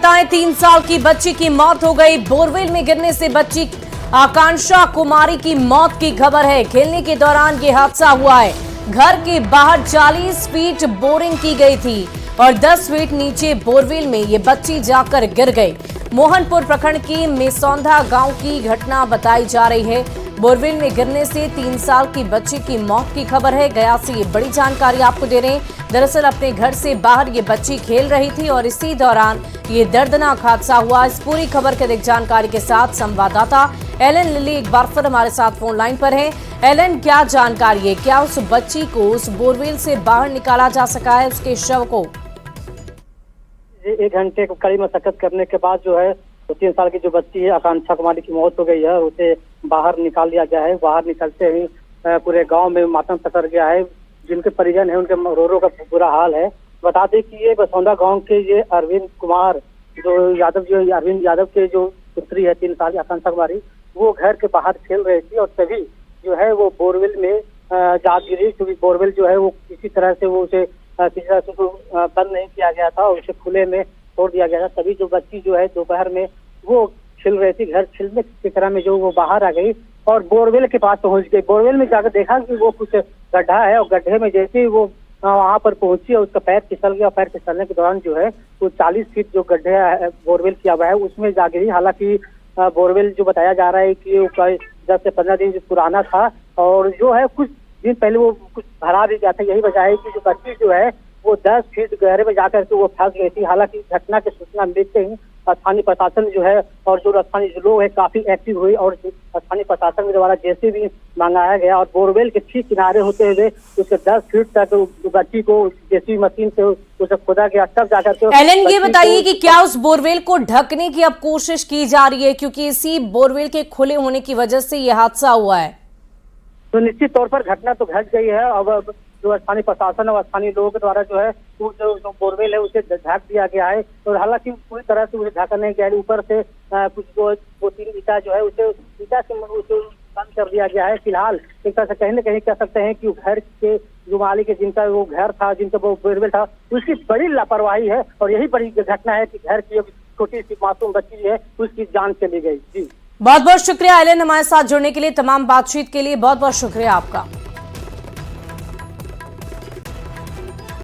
बताएं, 3 साल की बच्ची की मौत हो गई। बोरवेल में गिरने से बच्ची आकांक्षा कुमारी की मौत की खबर है। खेलने के दौरान ये हादसा हुआ है। घर के बाहर 40 फीट बोरिंग की गई थी और 10 फीट नीचे बोरवेल में ये बच्ची जाकर गिर गई। मोहनपुर प्रखंड की मेसौंधा गांव की घटना बताई जा रही है। बोरवेल में गिरने से 3 साल की बच्ची की मौत की खबर है। गया से ये बड़ी जानकारी आपको दे रहे हैं। दरअसल अपने घर से बाहर ये बच्ची खेल रही थी और इसी दौरान ये दर्दनाक हादसा हुआ। इस पूरी खबर की अधिक जानकारी के साथ संवाददाता एलन लिली एक बार फिर हमारे साथ फोन लाइन पर है। एलन, क्या जानकारी है? क्या उस बच्ची को उस बोरवेल से बाहर निकाला जा सका है, उसके शव को? 1 घंटे को कड़ी मशक्कत करने के बाद जो है तो 3 साल की जो बच्ची है आकांक्षा कुमारी की मौत हो गई है। उसे बाहर निकाल लिया गया है। बाहर निकलते ही पूरे गांव में मातम पसर गया है। जिनके परिजन है उनके रो का बुरा हाल है। बता दें कि ये बसौंदा गांव के ये अरविंद कुमार अरविंद यादव के जो पुत्री है 3 साल की आकांक्षा कुमारी, वो घर के बाहर खेल रही थी और तभी जो है वो बोरवेल में जा गिरी। क्योंकि बोरवेल जो है वो किसी तरह से वो उसे बंद नहीं किया गया था और उसे खुले में छोड़ दिया गया था। तभी जो बच्ची जो है दोपहर में वो खेल रही थी, घर खेलने की तरह में जो वो बाहर आ गई और बोरवेल के पास पहुंच गई। बोरवेल में जाकर देखा कि वो कुछ गड्ढा है और गड्ढे में जैसे ही वो वहां पर पहुंची और उसका पैर फिसल गया। पैर फिसलने के दौरान जो है वो 40 फीट जो गड्ढे बोरवेल किया हुआ है उसमें जा गिरी। हालांकि बोरवेल जो बताया जा रहा है कि वो 10 से 15 दिन पुराना था और जो है कुछ दिन पहले वो कुछ भरा भी गया था। यही वजह है कि जो बच्ची जो है वो 10 फीट गहरे में जाकर के वो फंस गई थी। हालांकि घटना की सूचना मिलते ही स्थानीय प्रशासन जो है और जो स्थानीय लोग है काफी एक्टिव हुई और स्थानीय प्रशासन के द्वारा जैसे भी मंगाया गया और बोरवेल के ठीक किनारे होते हुए उसके 10 फीट तक बच्ची को जैसी मशीन से उसे खोदा गया। तब जाकर के एलन, ये बताइए कि क्या उस बोरवेल को ढकने की अब कोशिश की जा रही है, क्योंकि इसी बोरवेल के खुले होने की वजह से ये हादसा हुआ है? तो निश्चित तौर पर घटना तो घट गई है। अब जो स्थानीय प्रशासन और स्थानीय लोगों के द्वारा जो है वो जो बोरवेल है उसे ढक दिया गया है और हालांकि पूरी तरह से उसे ढका नहीं गया है। ऊपर से कुछ 2-3 ईटा जो है उसे ईटा से उसे बंद कर दिया गया है। फिलहाल एक तरह से कहीं न कहीं कह सकते हैं कि घर के जो मालिक है जिनका वो घर था, जिनका वो बोरवेल था, उसकी बड़ी लापरवाही है और यही बड़ी घटना है कि घर की छोटी सी मासूम बच्ची है उसकी जान चली गई। जी, बहुत बहुत शुक्रिया एलन, हमारे साथ जुड़ने के लिए, तमाम बातचीत के लिए बहुत बहुत शुक्रिया आपका।